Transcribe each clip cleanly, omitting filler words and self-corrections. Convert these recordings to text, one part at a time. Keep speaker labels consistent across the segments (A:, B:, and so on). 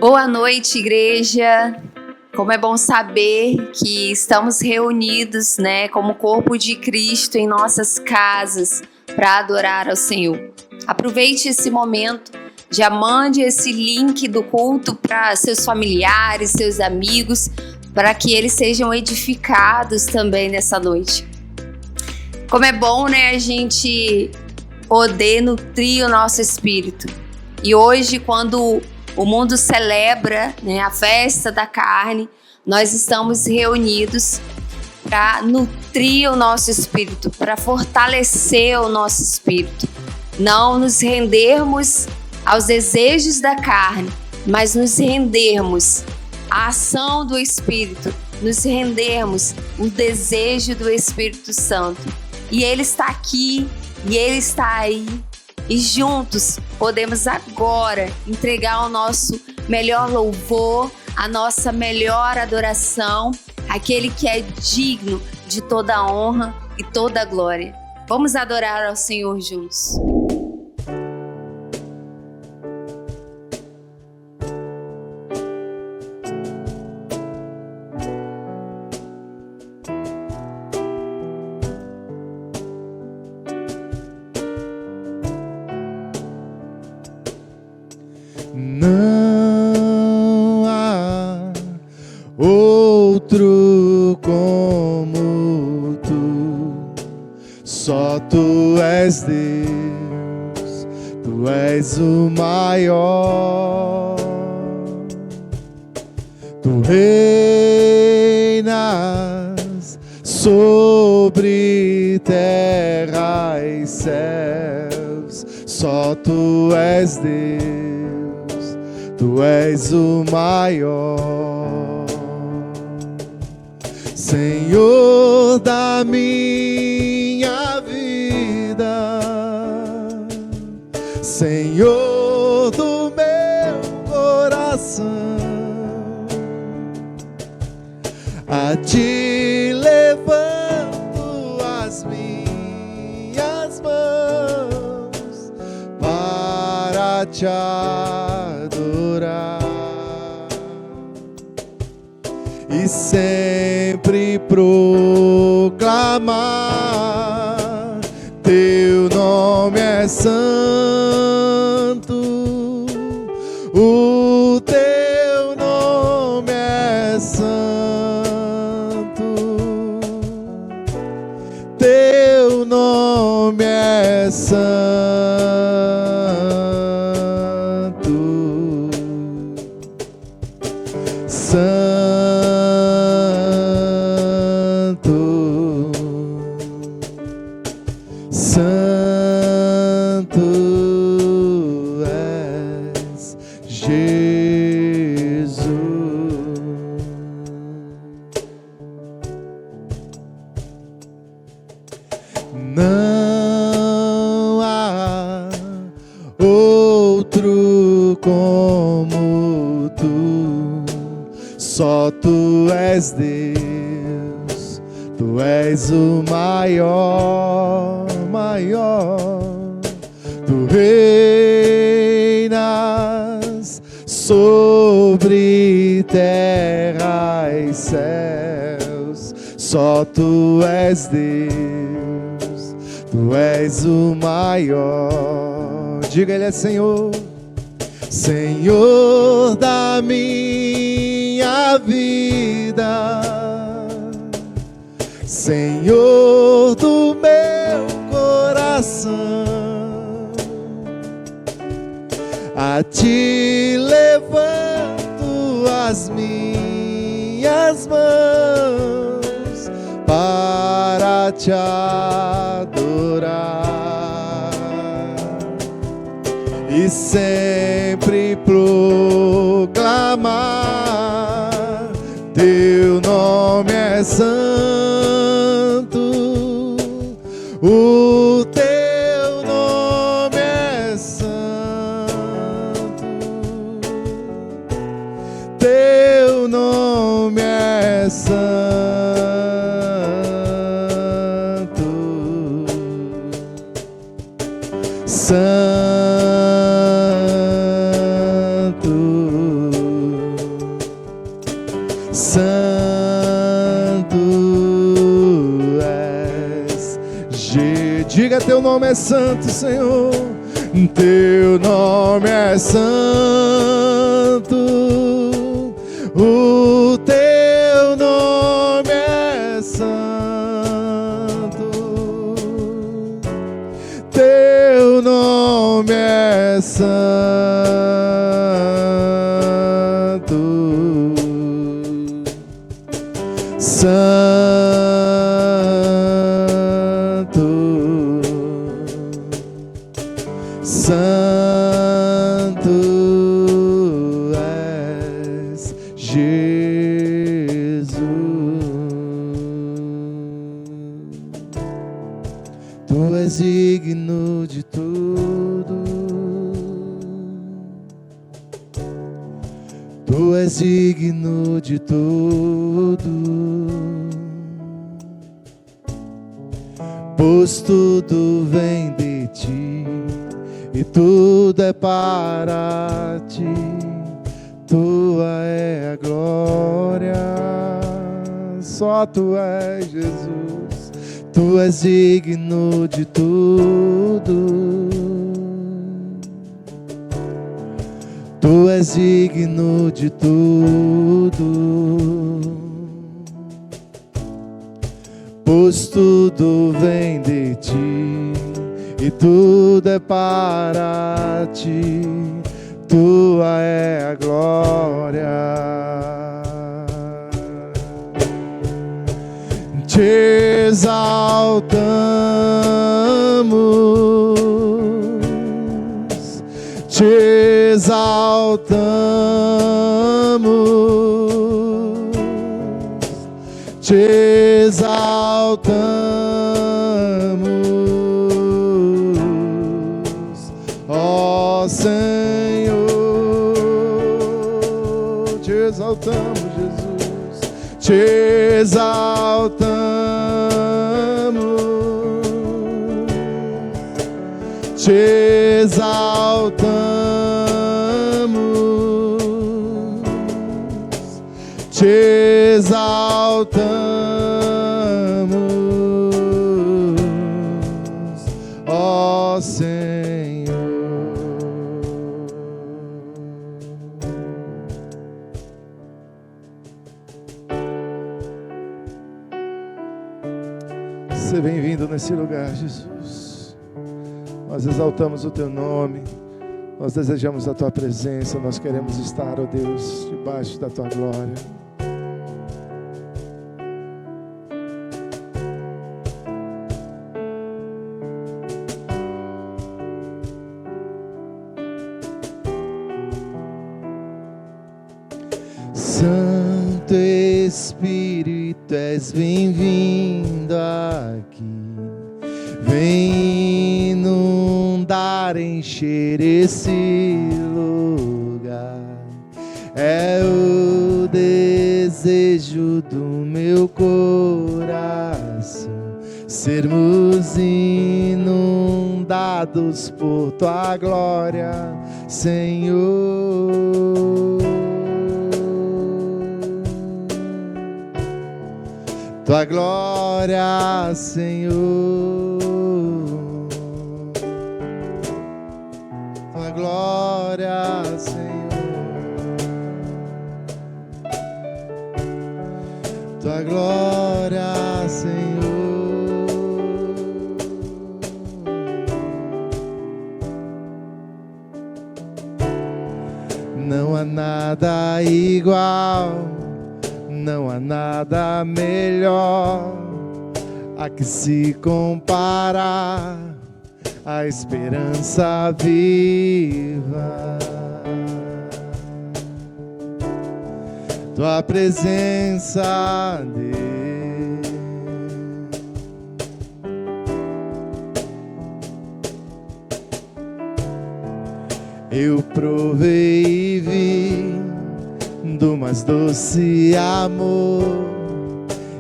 A: Boa noite, igreja. Como é bom saber que estamos reunidos, como corpo de Cristo em nossas casas para adorar ao Senhor. Aproveite esse momento, já mande esse link do culto para seus familiares, seus amigos, para que eles sejam edificados também nessa noite. Como é bom, a gente poder nutrir o nosso espírito. E hoje, quando o mundo celebra, a festa da carne, nós estamos reunidos para nutrir o nosso espírito, para fortalecer o nosso espírito. Não nos rendermos aos desejos da carne, mas nos rendermos à ação do Espírito, nos rendermos ao desejo do Espírito Santo. E Ele está aqui, e Ele está aí. E juntos podemos agora entregar o nosso melhor louvor, a nossa melhor adoração, aquele que é digno de toda a honra e toda a glória. Vamos adorar ao Senhor juntos.
B: Não há outro como tu, só tu és Deus, tu és o maior, tu reinas sobre terra e céus, só tu és Deus. Tu és o maior, Senhor da minha vida, Senhor do meu coração. A ti levanto as minhas mãos para te e sempre proclamar teu nome é santo, o teu nome é santo, teu nome é santo. Não há outro como tu, só tu és Deus, tu és o maior, tu reinas sobre terra e céus, só tu és Deus. Tu és o maior, diga Ele é Senhor, Senhor da minha vida, Senhor do meu coração. A ti levanto as minhas mãos para te adorar e sempre proclamar teu nome é santo, o teu nome é santo, teu nome é santo. Santo, Diga, teu nome é santo, Senhor. Teu nome é santo. O teu nome é santo. Teu nome é santo. Santo és Jesus. Tu és digno de tudo. Tu és digno de tudo. Pois tudo vem de ti e tudo é para ti. Tua é a glória, só tu és Jesus. Tu és digno de tudo. Tu és digno de tudo. Pois tudo vem de ti e tudo é para ti. Tua é a glória. Te exaltamos, te exaltamos, te exaltamos, ó Senhor. Te exaltamos, Jesus, te exaltamos, te exaltamos, te exaltamos, ó Senhor. Seja bem-vindo nesse lugar, Jesus. Nós exaltamos o teu nome, nós desejamos a tua presença, nós queremos estar, ó Deus, debaixo da tua glória. Santo Espírito, és bem-vindo aqui. Vem inundar, encher esse lugar. É o desejo do meu coração, sermos inundados por tua glória, Senhor. Tua glória, Senhor. Tua glória, Senhor. Tua glória, Senhor. Não há nada igual, não há nada melhor a que se comparar a esperança viva. Tua presença, Deus. Eu provei e vi do mais doce amor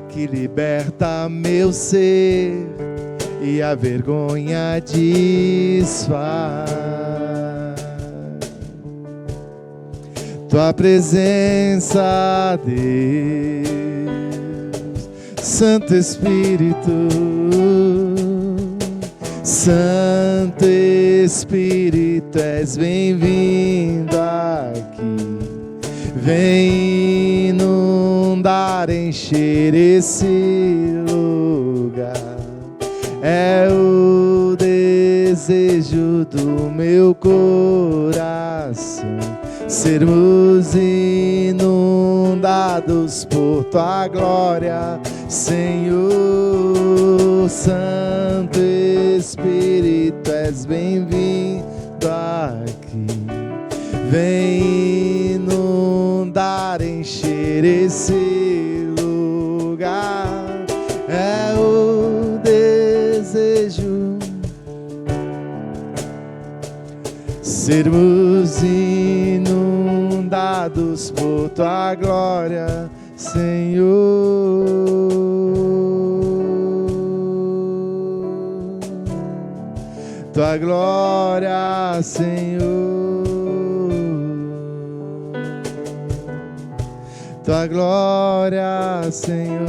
B: que liberta meu ser e a vergonha desfaz. Tua presença, Deus, Santo Espírito, Santo Espírito, és bem-vindo aqui. Vem inundar, encher esse lugar. É o desejo do meu coração, sermos inundados por tua glória, Senhor. Santo Espírito, és bem-vindo aqui. Vem inundar, encher esse lugar. É o desejo sermos inundados por tua glória, Senhor. Tua glória, Senhor. Tua glória, Senhor.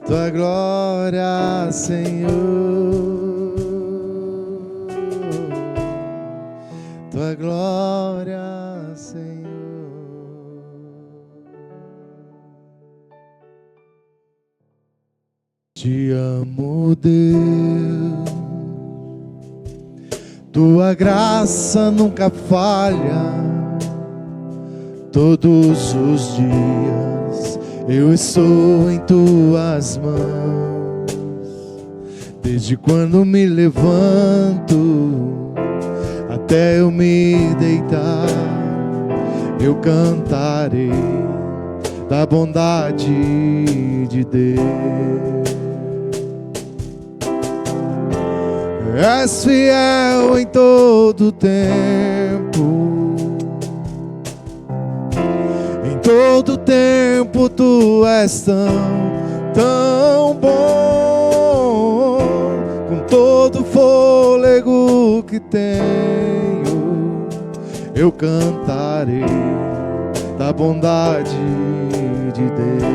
B: Tua glória, Senhor. Tua glória, Senhor. Te amo, Deus. Tua graça nunca falha. Todos os dias eu estou em tuas mãos. Desde quando me levanto até eu me deitar, eu cantarei da bondade de Deus. És fiel em todo tempo, em todo tempo tu és tão bom. Com todo fôlego que tenho, eu cantarei da bondade de Deus.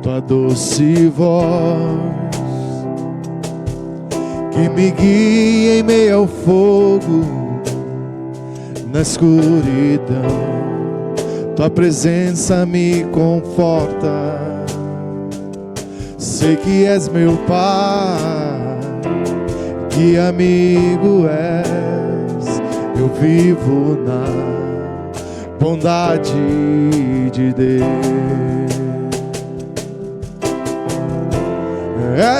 B: Tua doce voz que me guia em meio ao fogo, na escuridão, tua presença me conforta. Sei que és meu Pai, que amigo és, eu vivo na bondade de Deus.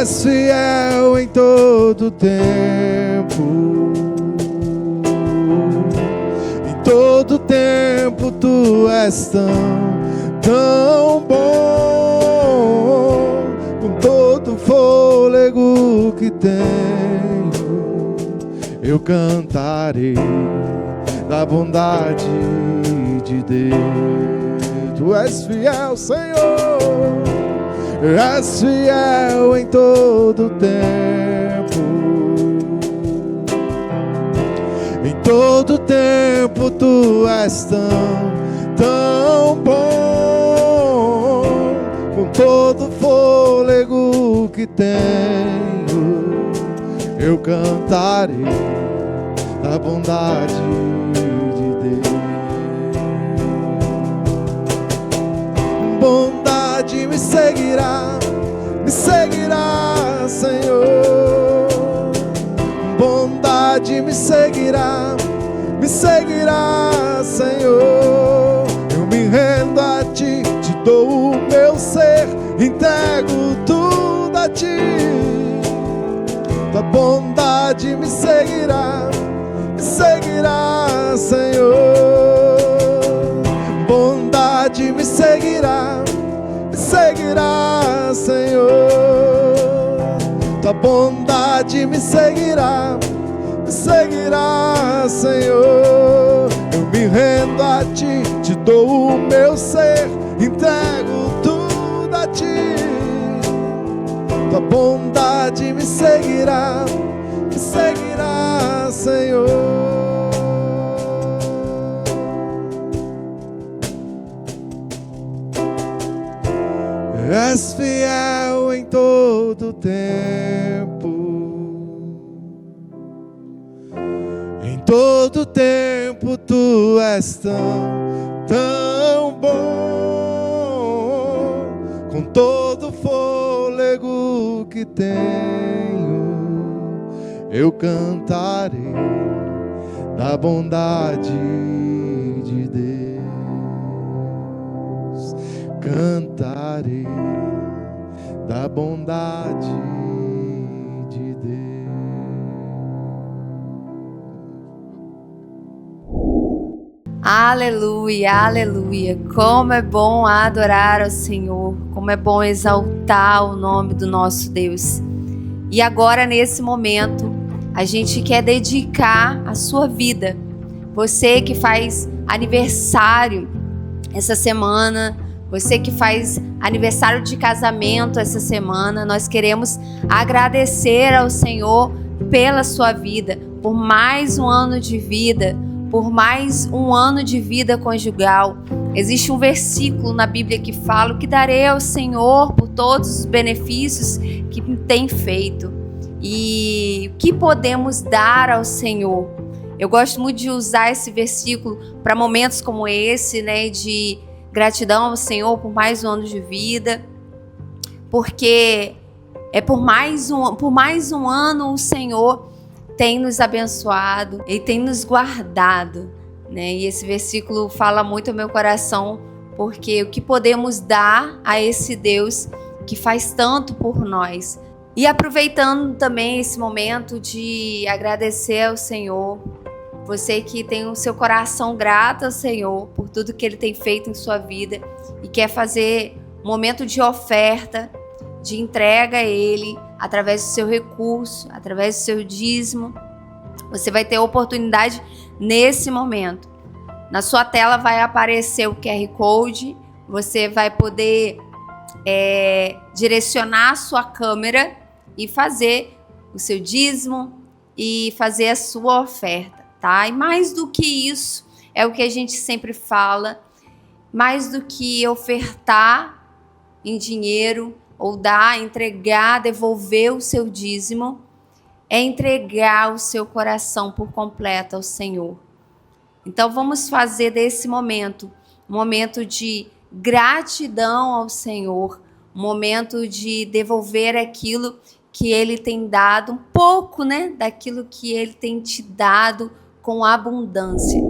B: És fiel em todo tempo, em todo tempo tu és tão bom. Com todo fôlego que tenho, eu cantarei da bondade de Deus. Tu és fiel, Senhor. És fiel em todo tempo, em todo tempo tu és tão bom. Com todo fôlego que tenho, eu cantarei da bondade de Deus. Bondade me seguirá, Senhor. Bondade me seguirá, Senhor. Eu me rendo a ti, te dou o meu ser, entrego tudo a ti. Tua bondade me seguirá, Senhor. Bondade me seguirá, Senhor. Tua bondade me seguirá, Senhor. Eu me rendo a ti, te dou o meu ser, entrego tudo a ti. Tua bondade me seguirá, Senhor. és fiel em todo tempo. Em todo tempo tu és tão bom. Com todo fôlego que tenho, eu cantarei da bondade de Deus. Cantarei da bondade de Deus.
A: Aleluia, aleluia. Como é bom adorar ao Senhor, como é bom exaltar o nome do nosso Deus. E agora, nesse momento, a gente quer dedicar a sua vida. Você que faz aniversário essa semana, você que faz aniversário de casamento essa semana, nós queremos agradecer ao Senhor pela sua vida, por mais um ano de vida, por mais um ano de vida conjugal. Existe um versículo na Bíblia que fala: o que darei ao Senhor por todos os benefícios que tem feito. E o que podemos dar ao Senhor? Eu gosto muito de usar esse versículo para momentos como esse, né, de gratidão ao Senhor por mais um ano de vida, porque por mais um ano o Senhor tem nos abençoado, Ele tem nos guardado, né? E esse versículo fala muito ao meu coração, porque o que podemos dar a esse Deus que faz tanto por nós. E aproveitando também esse momento de agradecer ao Senhor, você que tem o seu coração grato ao Senhor por tudo que Ele tem feito em sua vida e quer fazer um momento de oferta, de entrega a Ele, através do seu recurso, através do seu dízimo, você vai ter a oportunidade nesse momento. Na sua tela vai aparecer o QR Code, você vai poder direcionar a sua câmera e fazer o seu dízimo e fazer a sua oferta, tá? E mais do que isso, é o que a gente sempre fala, mais do que ofertar em dinheiro, ou dar, entregar, devolver o seu dízimo, é entregar o seu coração por completo ao Senhor. Então vamos fazer desse momento um momento de gratidão ao Senhor, um momento de devolver aquilo que Ele tem dado, um pouco, né, daquilo que Ele tem te dado com abundância.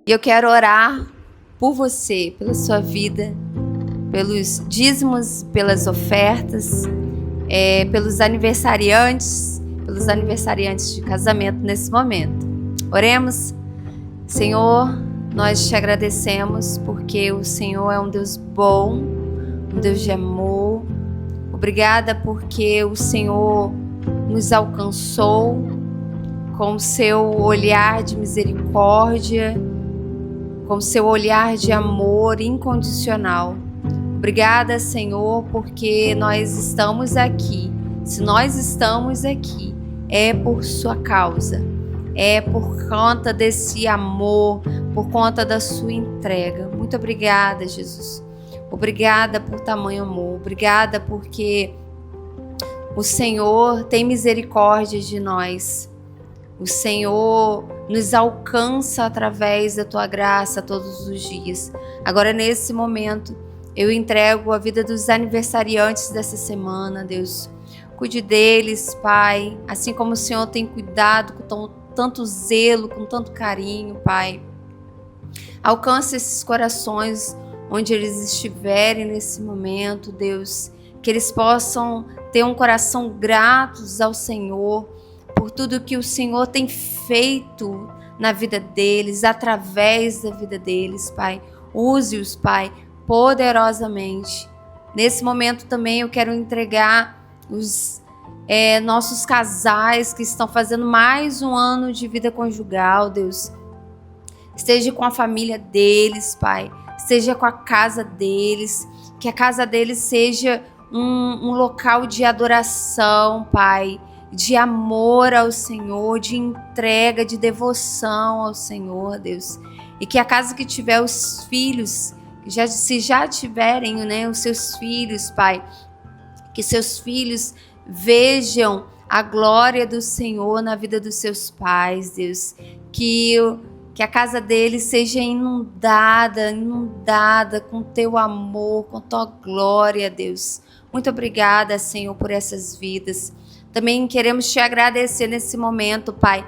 A: E eu quero orar por você, pela sua vida, pelos dízimos, pelas ofertas, pelos aniversariantes de casamento nesse momento. Oremos. Senhor, nós te agradecemos porque o Senhor é um Deus bom, um Deus de amor. Obrigada porque o Senhor nos alcançou com o seu olhar de misericórdia, com o seu olhar de amor incondicional. Obrigada, Senhor, porque nós estamos aqui. Se nós estamos aqui, é por sua causa. É por conta desse amor, por conta da sua entrega. Muito obrigada, Jesus. Obrigada por tamanho amor. Obrigada porque o Senhor tem misericórdia de nós. O Senhor nos alcança através da tua graça todos os dias. Agora, nesse momento, eu entrego a vida dos aniversariantes dessa semana, Deus. Cuide deles, Pai, assim como o Senhor tem cuidado com tanto zelo, com tanto carinho, Pai. Alcance esses corações onde eles estiverem nesse momento, Deus. Que eles possam ter um coração gratos ao Senhor por tudo que o Senhor tem feito na vida deles, através da vida deles, Pai. Use-os, Pai, poderosamente. Nesse momento também eu quero entregar os nossos casais que estão fazendo mais um ano de vida conjugal, Deus. Esteja com a família deles, Pai. Esteja com a casa deles. Que a casa deles seja um local de adoração, Pai, de amor ao Senhor, de entrega, de devoção ao Senhor, Deus. E que a casa que tiver os filhos, se já tiverem, né, os seus filhos, Pai, que seus filhos vejam a glória do Senhor na vida dos seus pais, Deus. Que a casa deles seja inundada com teu amor, com tua glória, Deus. Muito obrigada, Senhor, por essas vidas. Também queremos te agradecer nesse momento, Pai,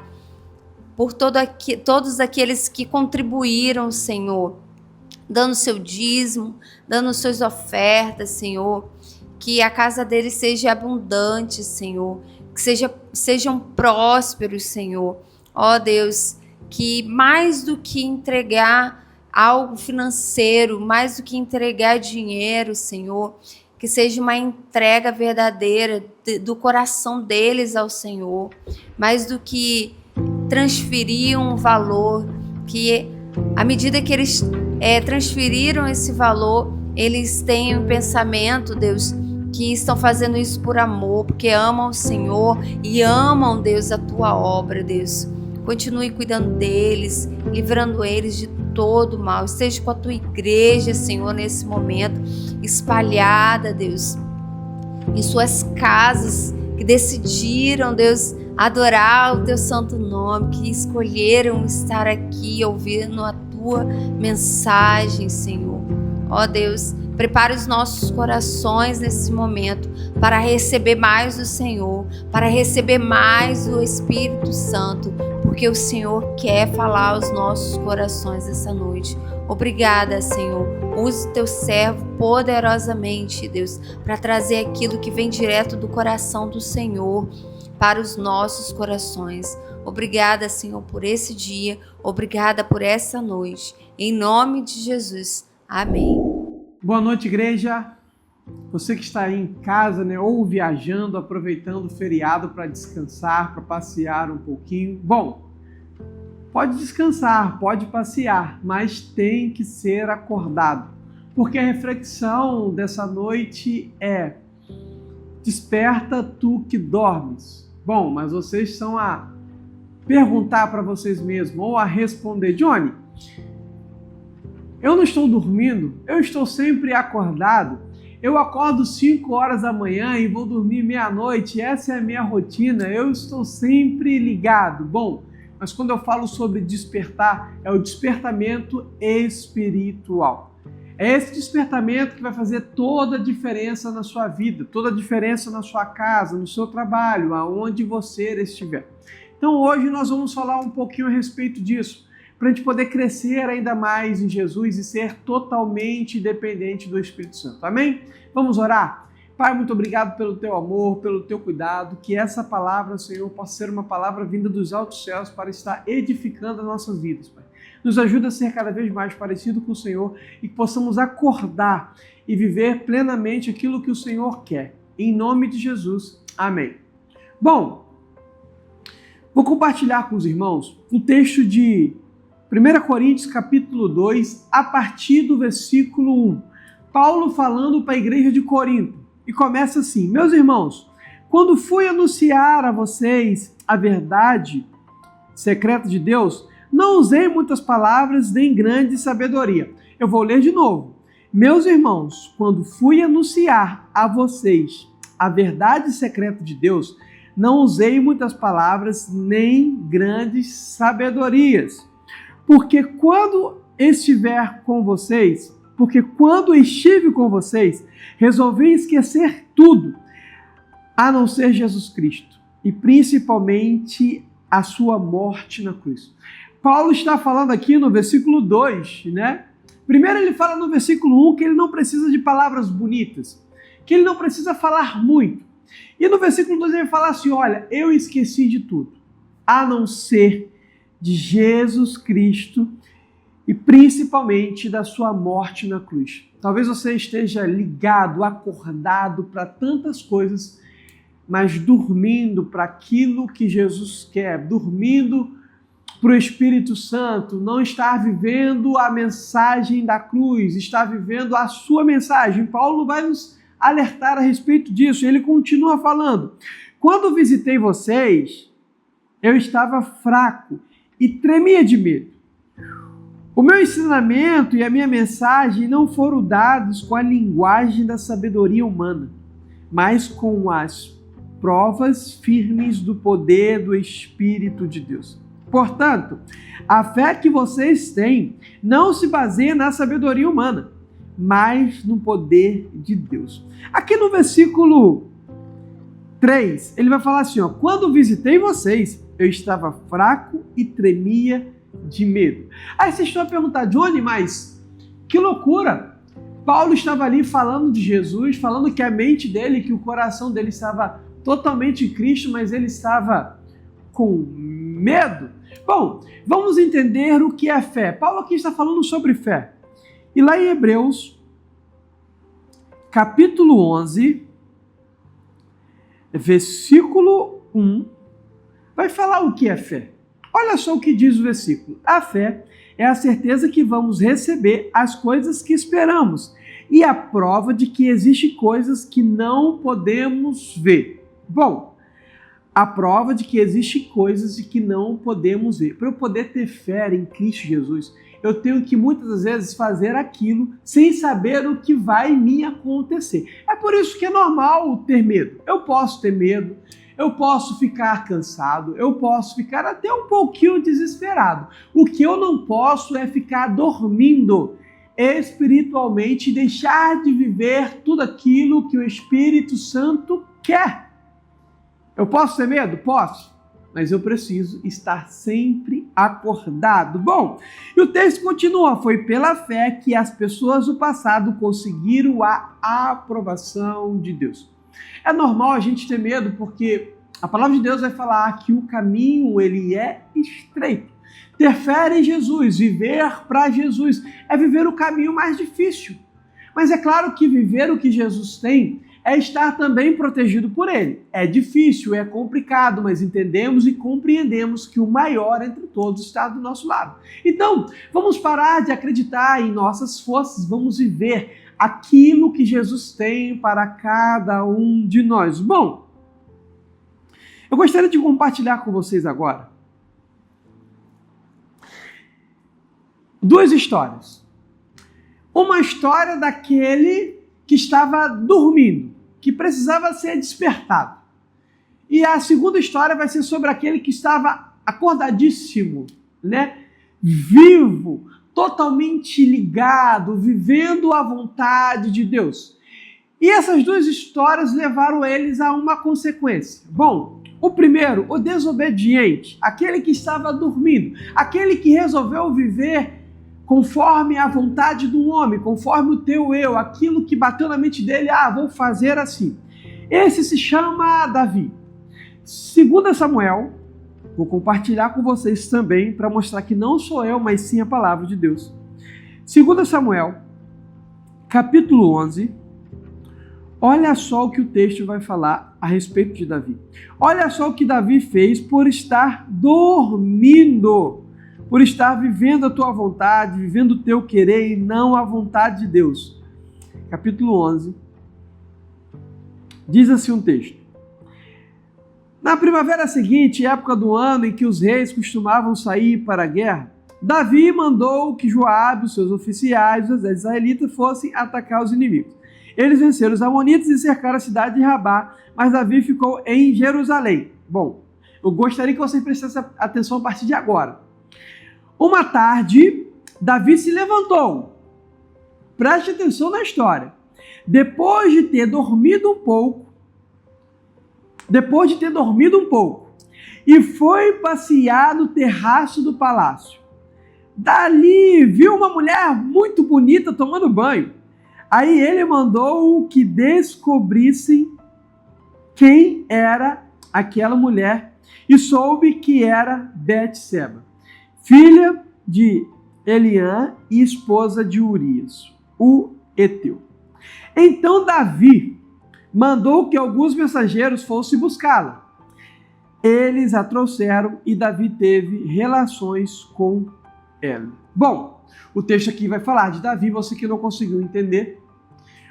A: por todos aqueles que contribuíram, Senhor, dando seu dízimo, dando suas ofertas, Senhor. Que a casa deles seja abundante, Senhor. Que sejam prósperos, Senhor. Ó Deus, que mais do que entregar algo financeiro, mais do que entregar dinheiro, Senhor, que seja uma entrega verdadeira do coração deles ao Senhor, mais do que transferir um valor, que à medida que eles transferiram esse valor, eles têm um pensamento, Deus, que estão fazendo isso por amor, porque amam o Senhor e amam, Deus, a tua obra, Deus. Continue cuidando deles, livrando eles de todo mal. Esteja com a tua igreja, Senhor, nesse momento, espalhada, Deus, em suas casas, que decidiram, Deus, adorar o teu santo nome, que escolheram estar aqui ouvindo a tua mensagem, Senhor. Ó Deus, prepare os nossos corações nesse momento para receber mais do Senhor, para receber mais do Espírito Santo, porque o Senhor quer falar aos nossos corações essa noite. Obrigada, Senhor. Use o teu servo poderosamente, Deus, para trazer aquilo que vem direto do coração do Senhor para os nossos corações. Obrigada, Senhor, por esse dia. Obrigada por essa noite. Em nome de Jesus. Amém.
C: Boa noite, igreja. Você que está aí em casa, né, ou viajando, aproveitando o feriado para descansar, para passear um pouquinho. Bom, pode descansar, pode passear, mas tem que ser acordado. Porque a reflexão dessa noite é: desperta tu que dormes. Bom, mas vocês estão a perguntar para vocês mesmos ou a responder: Johnny, eu não estou dormindo, eu estou sempre acordado. Eu acordo 5 horas da manhã e vou dormir meia-noite, essa é a minha rotina, eu estou sempre ligado. Bom, mas quando eu falo sobre despertar, é o despertamento espiritual. É esse despertamento que vai fazer toda a diferença na sua vida, toda a diferença na sua casa, no seu trabalho, aonde você estiver. Então hoje nós vamos falar um pouquinho a respeito disso, para a gente poder crescer ainda mais em Jesus e ser totalmente dependente do Espírito Santo. Amém? Vamos orar? Pai, muito obrigado pelo teu amor, pelo teu cuidado, que essa palavra, Senhor, possa ser uma palavra vinda dos altos céus para estar edificando as nossas vidas, Pai. Nos ajuda a ser cada vez mais parecido com o Senhor e que possamos acordar e viver plenamente aquilo que o Senhor quer. Em nome de Jesus. Amém. Bom, vou compartilhar com os irmãos um texto de 1 Coríntios capítulo 2, a partir do versículo 1. Paulo falando para a igreja de Corinto. E começa assim: meus irmãos, quando fui anunciar a vocês a verdade secreta de Deus, não usei muitas palavras nem grande sabedoria. Eu vou ler de novo. Meus irmãos, quando fui anunciar a vocês a verdade secreta de Deus, não usei muitas palavras nem grandes sabedorias, porque quando estive com vocês, resolvi esquecer tudo, a não ser Jesus Cristo, e principalmente a sua morte na cruz. Paulo está falando aqui no versículo 2, né? Primeiro ele fala no versículo 1 que ele não precisa de palavras bonitas, que ele não precisa falar muito. E no versículo 2 ele fala assim, olha, eu esqueci de tudo, a não ser de Jesus Cristo e principalmente da sua morte na cruz. Talvez você esteja ligado, acordado para tantas coisas, mas dormindo para aquilo que Jesus quer, dormindo para o Espírito Santo, não estar vivendo a mensagem da cruz, está vivendo a sua mensagem. Paulo vai nos alertar a respeito disso. Ele continua falando, quando visitei vocês, eu estava fraco e tremia de medo. O meu ensinamento e a minha mensagem não foram dados com a linguagem da sabedoria humana, mas com as provas firmes do poder do Espírito de Deus. Portanto, a fé que vocês têm não se baseia na sabedoria humana, mas no poder de Deus. Aqui no versículo 3, ele vai falar assim, ó, quando visitei vocês, eu estava fraco e tremia de medo. Aí vocês estão a perguntar, Johnny, mas que loucura! Paulo estava ali falando de Jesus, falando que a mente dele, que o coração dele estava totalmente em Cristo, mas ele estava com medo. Bom, vamos entender o que é fé. Paulo aqui está falando sobre fé. E lá em Hebreus, capítulo 11, versículo 1, vai falar o que é fé. Olha só o que diz o versículo. A fé é a certeza que vamos receber as coisas que esperamos e a prova de que existem coisas que não podemos ver. Bom, a prova de que existem coisas que não podemos ver. Para eu poder ter fé em Cristo Jesus, eu tenho que muitas vezes fazer aquilo sem saber o que vai me acontecer. É por isso que é normal ter medo. Eu posso ter medo, eu posso ficar cansado, eu posso ficar até um pouquinho desesperado. O que eu não posso é ficar dormindo espiritualmente e deixar de viver tudo aquilo que o Espírito Santo quer. Eu posso ter medo? Posso. Mas eu preciso estar sempre acordado. Bom, e o texto continua. Foi pela fé que as pessoas do passado conseguiram a aprovação de Deus. É normal a gente ter medo porque a palavra de Deus vai falar que o caminho ele é estreito. Ter fé em Jesus, viver para Jesus, é viver o caminho mais difícil. Mas é claro que viver o que Jesus tem é estar também protegido por Ele. É difícil, é complicado, mas entendemos e compreendemos que o maior entre todos está do nosso lado. Então, vamos parar de acreditar em nossas forças, vamos viver aquilo que Jesus tem para cada um de nós. Bom, eu gostaria de compartilhar com vocês agora duas histórias. Uma história daquele que estava dormindo, que precisava ser despertado. E a segunda história vai ser sobre aquele que estava acordadíssimo, né? Vivo, totalmente ligado, vivendo a vontade de Deus. E essas duas histórias levaram eles a uma consequência. Bom, o primeiro, o desobediente, aquele que estava dormindo, aquele que resolveu viver conforme a vontade do homem, conforme o teu eu, aquilo que bateu na mente dele, vou fazer assim. Esse se chama Davi. 2 Samuel, vou compartilhar com vocês também, para mostrar que não sou eu, mas sim a palavra de Deus. 2 Samuel, capítulo 11, olha só o que o texto vai falar a respeito de Davi. Olha só o que Davi fez por estar dormindo, por estar vivendo a tua vontade, vivendo o teu querer e não a vontade de Deus. Capítulo 11, diz assim um texto. Na primavera seguinte, época do ano em que os reis costumavam sair para a guerra, Davi mandou que Joabe, os seus oficiais, os israelitas, fossem atacar os inimigos. Eles venceram os amonitas e cercaram a cidade de Rabá, mas Davi ficou em Jerusalém. Bom, eu gostaria que você prestasse atenção a partir de agora. Uma tarde, Davi se levantou. Preste atenção na história. Depois de ter dormido um pouco, e foi passear no terraço do palácio. Dali viu uma mulher muito bonita tomando banho. Aí ele mandou que descobrissem quem era aquela mulher e soube que era Betseba, filha de Eliã e esposa de Urias, o Heteu. Então Davi mandou que alguns mensageiros fossem buscá-la. Eles a trouxeram e Davi teve relações com ela. Bom, o texto aqui vai falar de Davi, você que não conseguiu entender,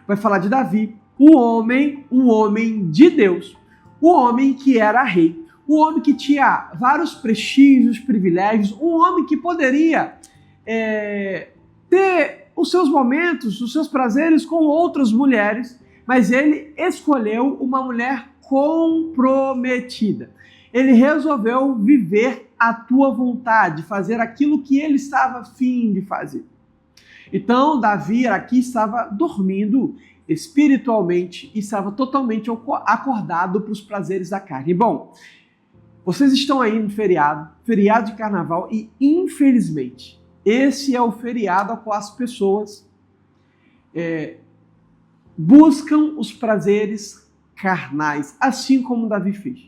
C: vai falar de Davi, um homem de Deus, um homem que era rei, um homem que tinha vários prestígios, privilégios, um homem que poderia ter os seus momentos, os seus prazeres com outras mulheres, mas ele escolheu uma mulher comprometida. Ele resolveu viver a tua vontade, fazer aquilo que ele estava a fim de fazer. Então, Davi aqui estava dormindo espiritualmente e estava totalmente acordado para os prazeres da carne. Bom, vocês estão aí no feriado de carnaval, e infelizmente, esse é o feriado a qual as pessoas buscam os prazeres carnais, assim como Davi fez.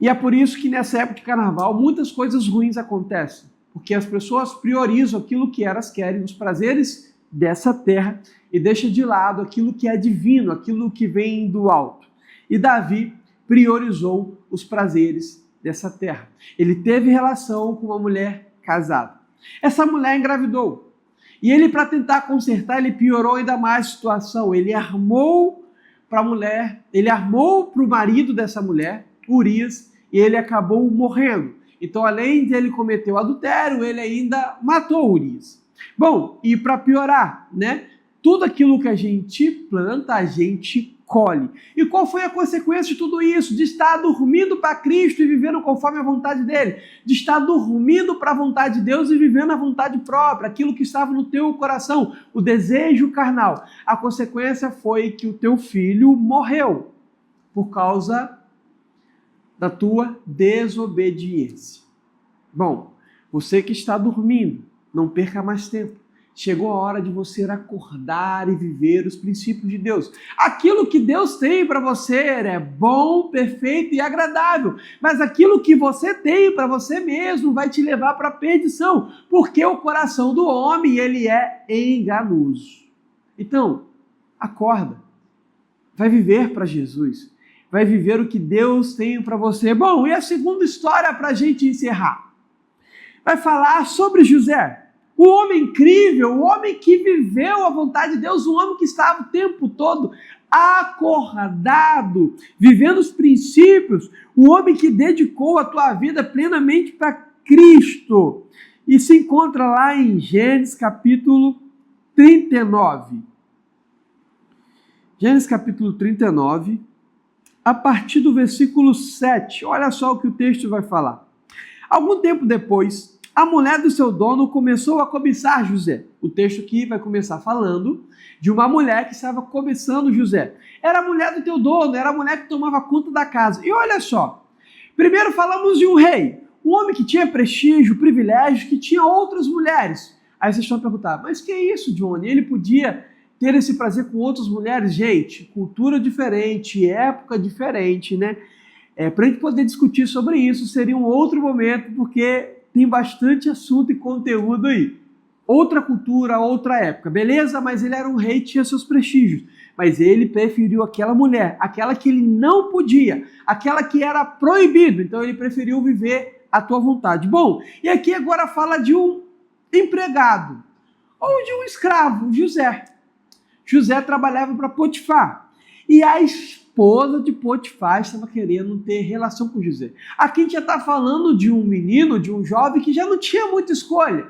C: E é por isso que nessa época de carnaval muitas coisas ruins acontecem, porque as pessoas priorizam aquilo que elas querem, os prazeres dessa terra, e deixam de lado aquilo que é divino, aquilo que vem do alto. E Davi priorizou os prazeres dessa terra. Ele teve relação com uma mulher casada. Essa mulher engravidou. E ele, para tentar consertar, ele piorou ainda mais a situação. Ele armou para o marido dessa mulher, Urias, e ele acabou morrendo. Então, além de ele cometer o adultério, ele ainda matou Urias. Bom, e para piorar, né? Tudo aquilo que a gente planta, a gente colhe. E qual foi a consequência de tudo isso? De estar dormindo para Cristo e vivendo conforme a vontade dele. De estar dormindo para a vontade de Deus e vivendo a vontade própria, aquilo que estava no teu coração, o desejo carnal. A consequência foi que o teu filho morreu por causa da tua desobediência. Bom, você que está dormindo, não perca mais tempo. Chegou a hora de você acordar e viver os princípios de Deus. Aquilo que Deus tem para você é bom, perfeito e agradável. Mas aquilo que você tem para você mesmo vai te levar para a perdição. Porque o coração do homem, ele é enganoso. Então, acorda. Vai viver para Jesus. Vai viver o que Deus tem para você. Bom, e a segunda história para a gente encerrar? Vai falar sobre José. O homem incrível, o homem que viveu a vontade de Deus, o homem que estava o tempo todo acordado, vivendo os princípios, o homem que dedicou a tua vida plenamente para Cristo. E se encontra lá em Gênesis capítulo 39. Gênesis capítulo 39, a partir do versículo 7. Olha só o que o texto vai falar. Algum tempo depois, a mulher do seu dono começou a cobiçar José. O texto aqui vai começar falando de uma mulher que estava cobiçando José. Era a mulher do teu dono, era a mulher que tomava conta da casa. E olha só, primeiro falamos de um rei, um homem que tinha prestígio, privilégio, que tinha outras mulheres. Aí vocês estão perguntando, mas que é isso, Johnny? Ele podia ter esse prazer com outras mulheres? Gente, cultura diferente, época diferente, né? Para a gente poder discutir sobre isso, seria um outro momento, porque tem bastante assunto e conteúdo aí. Outra cultura, outra época, beleza? Mas ele era um rei, tinha seus prestígios. Mas ele preferiu aquela mulher, aquela que ele não podia, aquela que era proibido. Então ele preferiu viver à tua vontade. Bom, e aqui agora fala de um empregado, ou de um escravo, José. José trabalhava para Potifar. E a esposa de Potifar estava querendo ter relação com José. Aqui a gente já está falando de um menino, de um jovem que já não tinha muita escolha.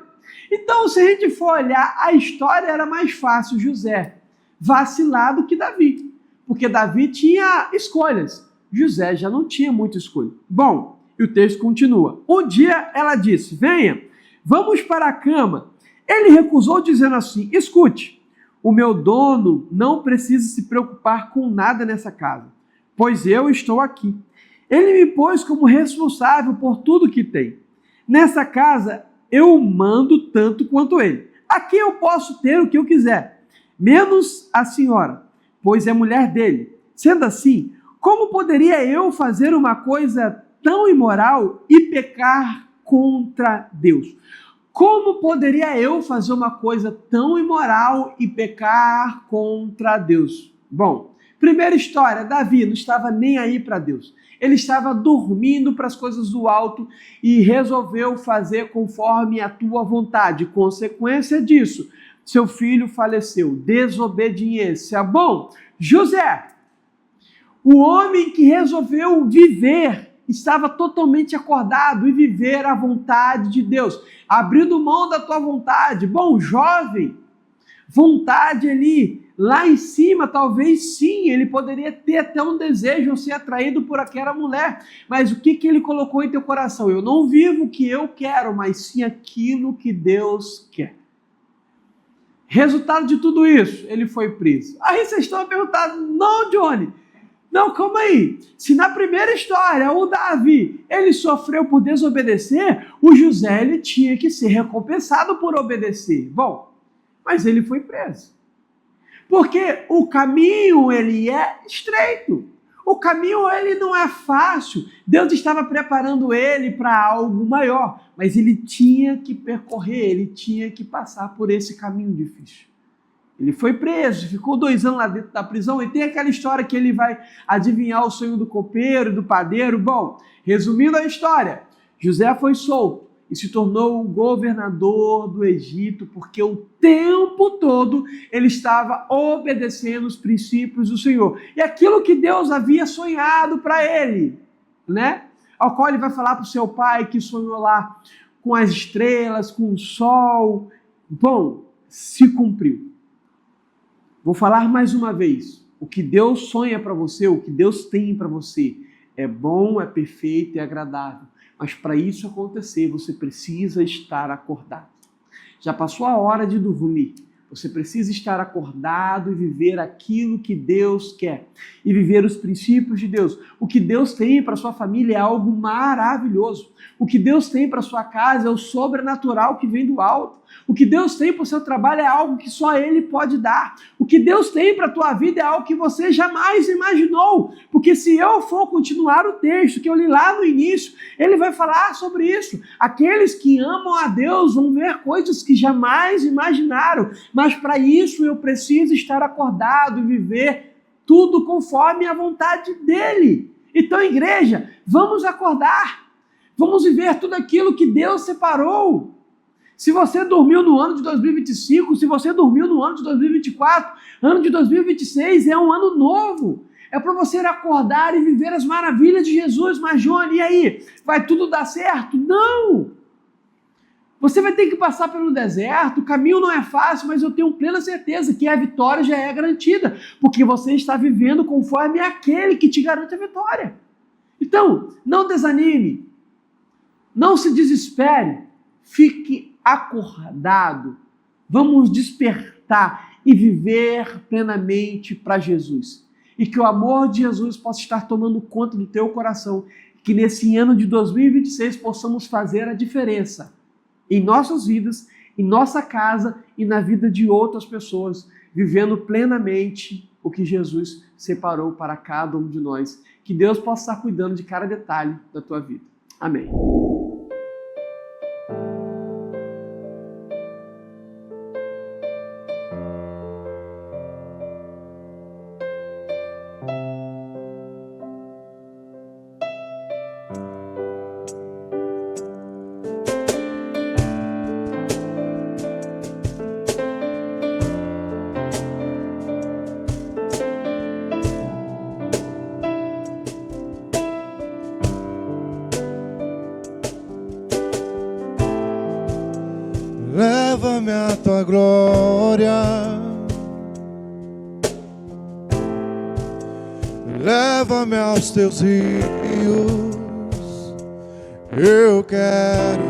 C: Então, se a gente for olhar, a história era mais fácil. José vacilado que Davi, porque Davi tinha escolhas. José já não tinha muita escolha. Bom, e o texto continua. Um dia ela disse: venha, vamos para a cama. Ele recusou, dizendo assim: escute, o meu dono não precisa se preocupar com nada nessa casa, pois eu estou aqui. Ele me pôs como responsável por tudo que tem. Nessa casa eu mando tanto quanto ele. Aqui eu posso ter o que eu quiser, menos a senhora, pois é mulher dele. Sendo assim, como poderia eu fazer uma coisa tão imoral e pecar contra Deus? Como poderia eu fazer uma coisa tão imoral e pecar contra Deus? Bom, primeira história, Davi não estava nem aí para Deus. Ele estava dormindo para as coisas do alto e resolveu fazer conforme a tua vontade. Consequência disso, seu filho faleceu. Desobediência. Bom, José, o homem que resolveu viver, estava totalmente acordado e viver a vontade de Deus, abrindo mão da tua vontade. Bom, jovem, vontade ali, lá em cima, talvez sim, ele poderia ter até um desejo ou ser atraído por aquela mulher, mas o que ele colocou em teu coração? Eu não vivo o que eu quero, mas sim aquilo que Deus quer. Resultado de tudo isso, ele foi preso. Aí vocês estão a perguntar: não, Johnny, não, calma aí. Se na primeira história o Davi, ele sofreu por desobedecer, o José, ele tinha que ser recompensado por obedecer. Bom, mas ele foi preso. Porque o caminho, ele é estreito. O caminho, ele não é fácil. Deus estava preparando ele para algo maior, mas ele tinha que percorrer, ele tinha que passar por esse caminho difícil. Ele foi preso, ficou 2 anos lá dentro da prisão, e tem aquela história que ele vai adivinhar o sonho do copeiro e do padeiro. Bom, resumindo a história, José foi solto e se tornou o governador do Egito, porque o tempo todo ele estava obedecendo os princípios do Senhor. E aquilo que Deus havia sonhado para ele, né? Ao qual ele vai falar para o seu pai que sonhou lá com as estrelas, com o sol. Bom, se cumpriu. Vou falar mais uma vez. O que Deus sonha para você, o que Deus tem para você, é bom, é perfeito e é agradável. Mas para isso acontecer, você precisa estar acordado. Já passou a hora de dormir. Você precisa estar acordado e viver aquilo que Deus quer. E viver os princípios de Deus. O que Deus tem para sua família é algo maravilhoso. O que Deus tem para sua casa é o sobrenatural que vem do alto. O que Deus tem para o seu trabalho é algo que só Ele pode dar. O que Deus tem para a tua vida é algo que você jamais imaginou. Porque se eu for continuar o texto que eu li lá no início, ele vai falar sobre isso. Aqueles que amam a Deus vão ver coisas que jamais imaginaram. Mas para isso eu preciso estar acordado e viver tudo conforme a vontade dEle. Então, igreja, vamos acordar. Vamos viver tudo aquilo que Deus separou. Se você dormiu no ano de 2025, se você dormiu no ano de 2024, ano de 2026 é um ano novo. É para você acordar e viver as maravilhas de Jesus. Mas, Johnny, e aí? Vai tudo dar certo? Não! Você vai ter que passar pelo deserto, o caminho não é fácil, mas eu tenho plena certeza que a vitória já é garantida, porque você está vivendo conforme aquele que te garante a vitória. Então, não desanime, não se desespere, fique acordado, vamos despertar e viver plenamente para Jesus. E que o amor de Jesus possa estar tomando conta do teu coração, que nesse ano de 2026 possamos fazer a diferença em nossas vidas, em nossa casa e na vida de outras pessoas, vivendo plenamente o que Jesus separou para cada um de nós. Que Deus possa estar cuidando de cada detalhe da tua vida. Amém.
B: Leva-me a tua glória, leva-me aos teus rios. Eu quero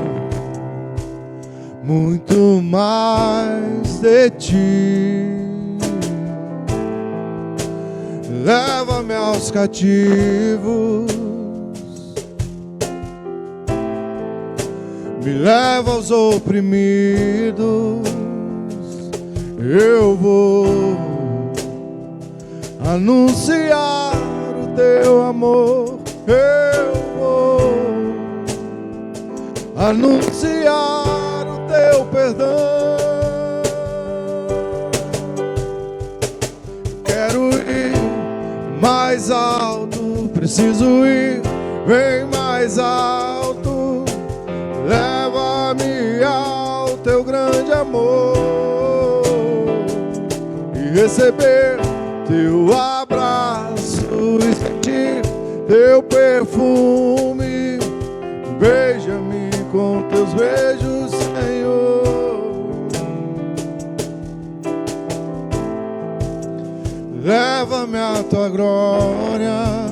B: muito mais de ti. Leva-me aos cativos, me leva aos oprimidos. Eu vou anunciar o teu amor. Eu vou anunciar o teu perdão. Quero ir mais alto, preciso ir bem mais alto. Leva-me ao teu grande amor e receber teu abraço e sentir teu perfume. Beija-me com teus beijos, Senhor. Leva-me à tua glória,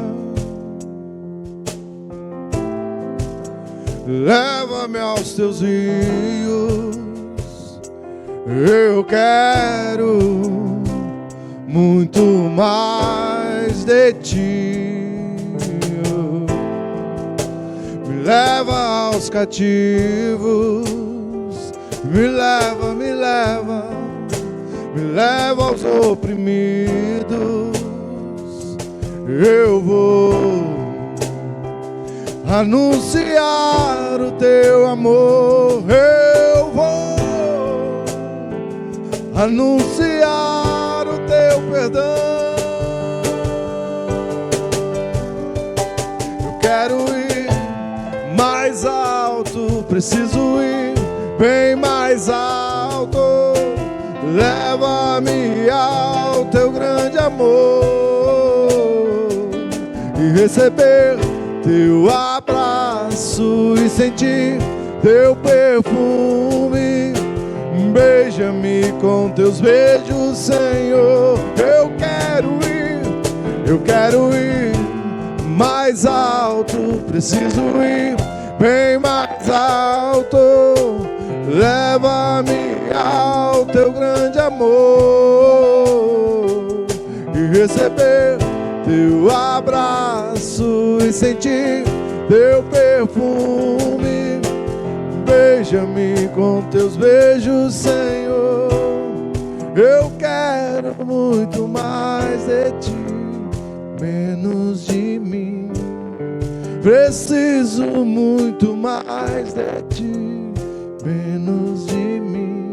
B: leva-me aos teus rios. Eu quero muito mais de ti. Me leva aos cativos, me leva, me leva, me leva aos oprimidos. Eu vou anunciar o teu amor. Eu vou anunciar o teu perdão. Eu quero ir mais alto, preciso ir bem mais alto. Leva-me ao teu grande amor e receber teu abraço e sentir teu perfume. Beija-me com teus beijos, Senhor. Eu quero ir mais alto, preciso ir bem mais alto. Leva-me ao teu grande amor e receber teu abraço e sentir teu perfume. Beija-me com teus beijos, Senhor. Eu quero muito mais de ti, menos de mim. Preciso muito mais de ti, menos de mim.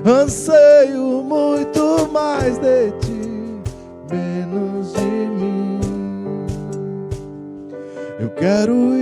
B: Anseio muito mais de ti, menos de mim. Eu quero